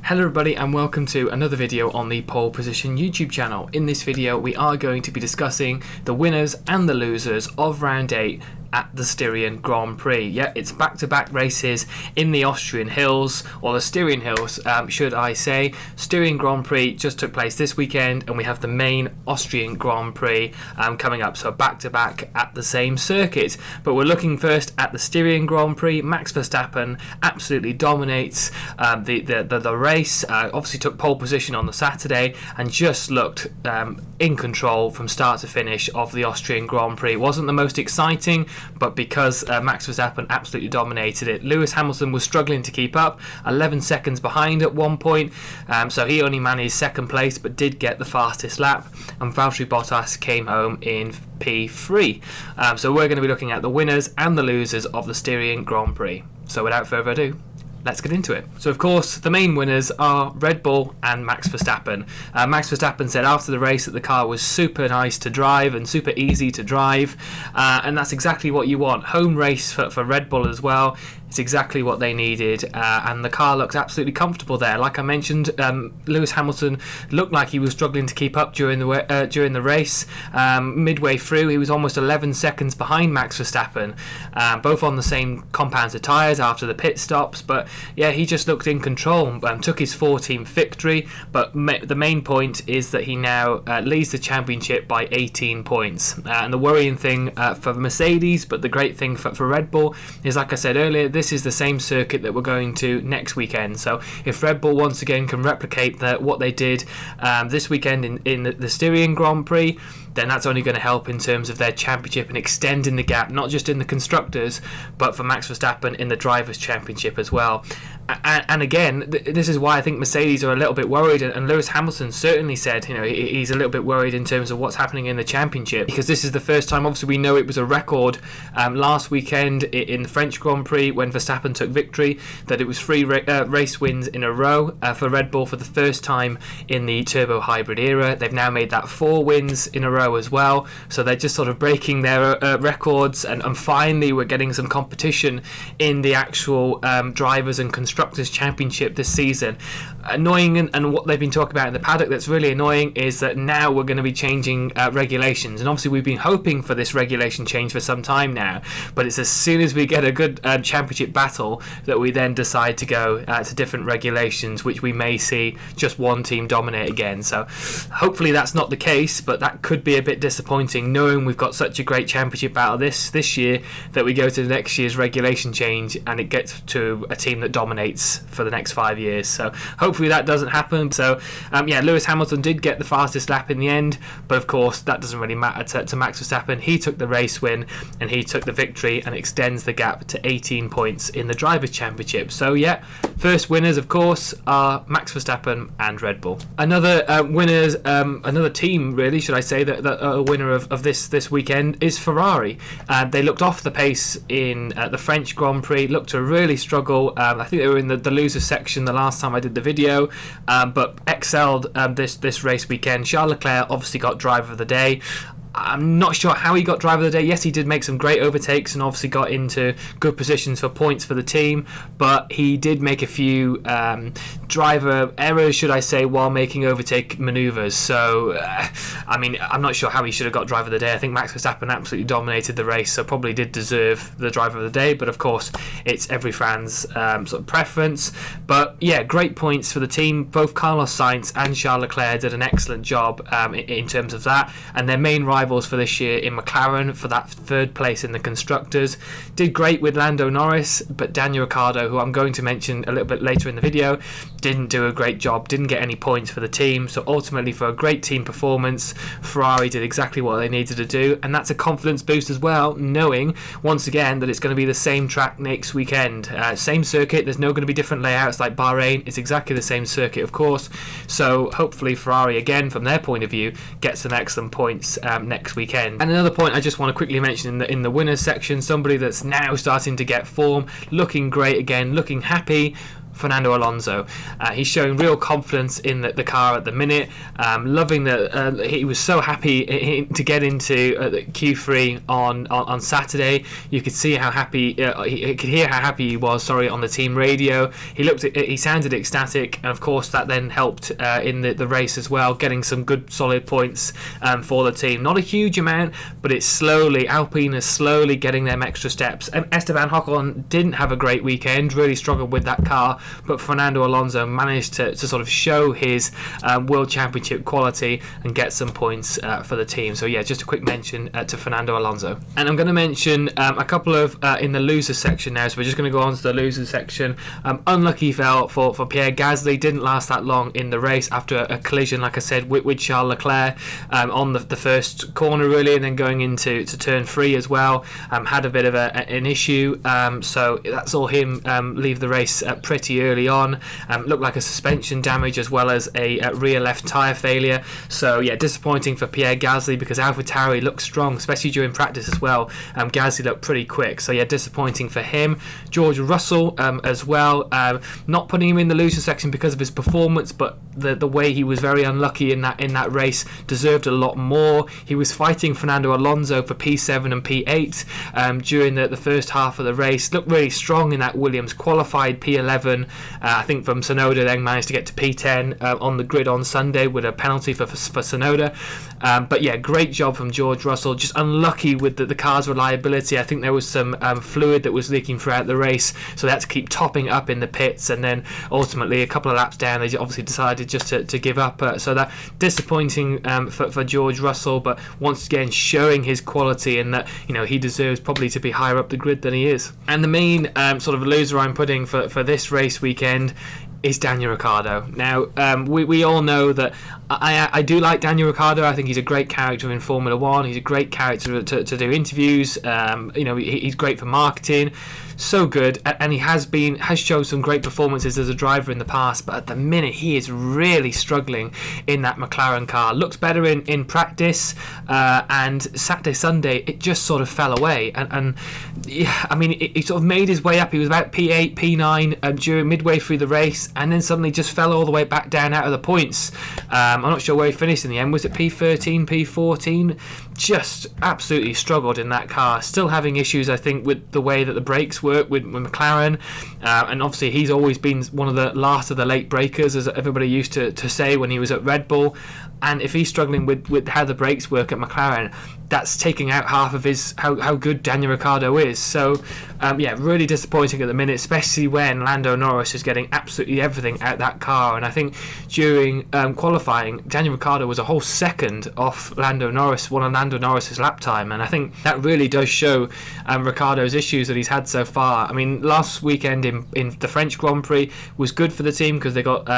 Hello everybody and welcome to another video on the Pole Position YouTube channel. In this video we are going to be discussing the winners and the losers of round 8 at the Styrian Grand Prix. Yeah, it's back-to-back races in the Austrian hills, or the Styrian hills should I say. Styrian Grand Prix just took place this weekend and we have the main Austrian Grand Prix coming up, so back-to-back at the same circuit. But we're looking first at the Styrian Grand Prix. Max Verstappen absolutely dominates the race, obviously took pole position on the Saturday and just looked in control from start to finish of the Austrian Grand Prix. It wasn't the most exciting, but because Max Verstappen absolutely dominated it. Lewis Hamilton was struggling to keep up, 11 seconds behind at one point, so he only managed second place but did get the fastest lap, and Valtteri Bottas came home in P3. So we're going to be looking at the winners and the losers of the Styrian Grand Prix. So without further ado, let's get into it. So of course the main winners are Red Bull and Max Verstappen. Max Verstappen said after the race that the car was super nice to drive and super easy to drive, and that's exactly what you want. Home race for Red Bull as well. It's exactly what they needed, and the car looked absolutely comfortable there. Like I mentioned, Lewis Hamilton looked like he was struggling to keep up during the race. Midway through, he was almost 11 seconds behind Max Verstappen, both on the same compound of tyres after the pit stops. But yeah, he just looked in control, took his 14th victory. But the main point is that he now leads the championship by 18 points. And the worrying thing for Mercedes, but the great thing for Red Bull, is, like I said earlier, this is the same circuit that we're going to next weekend. So if Red Bull once again can replicate what they did this weekend in the Styrian Grand Prix, then that's only going to help in terms of their championship and extending the gap, not just in the constructors, but for Max Verstappen in the drivers' championship as well. And again, this is why I think Mercedes are a little bit worried, and Lewis Hamilton certainly said, he's a little bit worried in terms of what's happening in the championship, because this is the first time. Obviously we know it was a record last weekend in the French Grand Prix when Verstappen took victory, that it was 3 race wins in a row for Red Bull for the first time in the turbo hybrid era. They've now made that 4 wins in a row as well, so they're just sort of breaking their records, and finally we're getting some competition in the actual drivers and constructors championship this season. Annoying, and what they've been talking about in the paddock that's really annoying is that now we're going to be changing regulations, and obviously we've been hoping for this regulation change for some time now, but it's as soon as we get a good championship battle that we then decide to go to different regulations, which we may see just one team dominate again. So hopefully that's not the case, but that could be a bit disappointing, knowing we've got such a great championship battle this year, that we go to the next year's regulation change and it gets to a team that dominates for the next 5 years. So hopefully that doesn't happen. So yeah, Lewis Hamilton did get the fastest lap in the end, but of course that doesn't really matter to Max Verstappen. He took the race win and he took the victory and extends the gap to 18 points in the drivers' championship. So yeah, first winners of course are Max Verstappen and Red Bull. Another another team really, should I say, that a winner of this weekend is Ferrari. They looked off the pace in the French Grand Prix, looked to really struggle. I think they were in the loser section the last time I did the video, but excelled this race weekend. Charles Leclerc obviously got driver of the day. I'm not sure how he got driver of the day. Yes, he did make some great overtakes and obviously got into good positions for points for the team, but he did make a few driver errors, should I say, while making overtake manoeuvres. So, I mean, I'm not sure how he should have got driver of the day. I think Max Verstappen absolutely dominated the race, so probably did deserve the driver of the day, but of course, it's every fan's sort of preference. But yeah, great points for the team. Both Carlos Sainz and Charles Leclerc did an excellent job in terms of that, and their main rivals for this year in McLaren for that 3rd place in the constructors did great with Lando Norris, but Daniel Ricciardo, who I'm going to mention a little bit later in the video, didn't do a great job, didn't get any points for the team. So ultimately, for a great team performance, Ferrari did exactly what they needed to do, and that's a confidence boost as well, knowing once again that it's going to be the same track next weekend, same circuit. There's no going to be different layouts like Bahrain. It's exactly the same circuit, of course. So hopefully Ferrari, again from their point of view, gets some excellent points next weekend. And another point I just want to quickly mention in the winners section, somebody that's now starting to get form, looking great again, looking happy, Fernando Alonso. He's showing real confidence in the car at the minute. Loving that he was so happy to get into Q3 on Saturday. You could see how happy he could hear how happy he was. Sorry, on the team radio. He sounded ecstatic, and of course that then helped in the race as well, getting some good solid points for the team. Not a huge amount, but it's slowly, Alpine is slowly getting them extra steps. Esteban Ocon didn't have a great weekend, really struggled with that car, but Fernando Alonso managed to sort of show his World Championship quality and get some points for the team. So yeah, just a quick mention to Fernando Alonso. And I'm going to mention a couple of in the losers section now, so we're just going to go on to the losers section. Unlucky fell for Pierre Gasly, didn't last that long in the race after a collision, like I said, with Charles Leclerc on the first corner really, and then going into turn 3 as well. Had a bit of an issue, so that saw him leave the race pretty early on. Looked like a suspension damage as well as a rear left tyre failure. So yeah, disappointing for Pierre Gasly, because AlphaTauri looked strong, especially during practice as well. Gasly looked pretty quick, so yeah, disappointing for him. George Russell as well, not putting him in the loser section because of his performance, but the way he was very unlucky in that race, deserved a lot more. He was fighting Fernando Alonso for P7 and P8 during the first half of the race. Looked really strong in that Williams, qualified P11 I think from Tsunoda, then managed to get to P10 on the grid on Sunday with a penalty for Tsunoda. But yeah, great job from George Russell. Just unlucky with the car's reliability. I think there was some fluid that was leaking throughout the race, so they had to keep topping up in the pits, and then ultimately a couple of laps down they obviously decided just to give up. So that disappointing for George Russell, but once again showing his quality, and that he deserves probably to be higher up the grid than he is. And the main sort of loser I'm putting for this race weekend is Daniel Ricciardo. Now, we all know that I do like Daniel Ricciardo. I think he's a great character in Formula One. He's a great character to do interviews. He's great for marketing. So good, and he has shown some great performances as a driver in the past, but at the minute he is really struggling in that McLaren car. Looks better in practice, and Saturday, Sunday it just sort of fell away, and yeah, I mean he sort of made his way up. He was about P8, P9 during midway through the race, and then suddenly just fell all the way back down out of the points. I'm not sure where he finished in the end. Was it P13, P14? Just absolutely struggled in that car. Still having issues, I think, with the way that the brakes work with McLaren, and obviously he's always been one of the last of the late breakers, as everybody used to say when he was at Red Bull. And if he's struggling with how the brakes work at McLaren, that's taking out half of his how good Daniel Ricciardo is. So yeah, really disappointing at the minute, especially when Lando Norris is getting absolutely everything out that car. And I think during qualifying, Daniel Ricciardo was a whole second off Lando Norris, one of Lando Norris's lap time, and I think that really does show Ricciardo's issues that he's had so far. I mean, last weekend in the French Grand Prix was good for the team because they got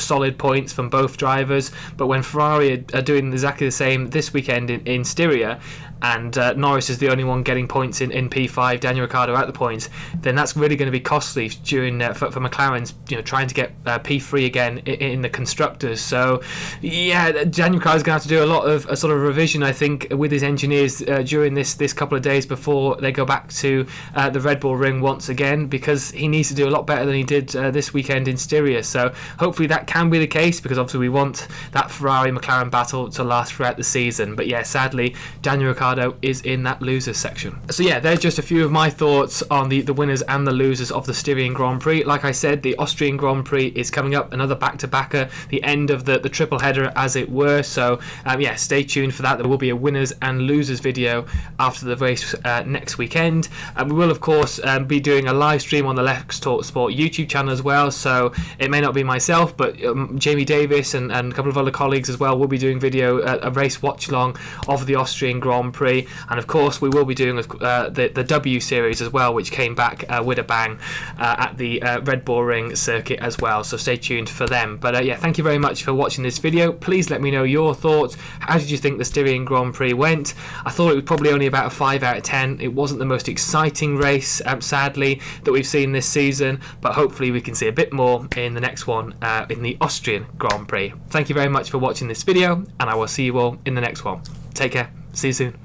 solid points from both drivers, but when Ferrari are doing exactly the same this weekend in Styria, and Norris is the only one getting points in P5, Daniel Ricciardo out the points, then that's really going to be costly during for McLaren's trying to get P3 again in the constructors. So yeah, Daniel Ricciardo's going to have to do a lot of a sort of revision, I think, with his engineers during this couple of days before they go back to the Red Bull ring once again, because he needs to do a lot better than he did this weekend in Styria. So hopefully that can be the case, because obviously we want that Ferrari-McLaren battle to last throughout the season. But yeah, sadly, Daniel Ricciardo is in that losers section. So yeah, there's just a few of my thoughts on the winners and the losers of the Styrian Grand Prix. Like I said, the Austrian Grand Prix is coming up, another back-to-backer, the end of the triple header as it were. So yeah, stay tuned for that. There will be a winners and losers video after the race next weekend. We will of course be doing a live stream on the Let's Talk Sport YouTube channel as well, so it may not be myself, but Jamie Davis and a couple of other colleagues as well will be doing video, a race watch along of the Austrian Grand Prix. And of course we will be doing the W Series as well, which came back with a bang at the Red Bull Ring circuit as well, so stay tuned for them. But yeah, thank you very much for watching this video. Please let me know your thoughts. How did you think the Styrian Grand Prix went? I thought it was probably only about a 5 out of 10. It wasn't the most exciting race, sadly, that we've seen this season, but hopefully we can see a bit more in the next one, in the Austrian Grand Prix. Thank you very much for watching this video, and I will see you all in the next one. Take care. See you soon.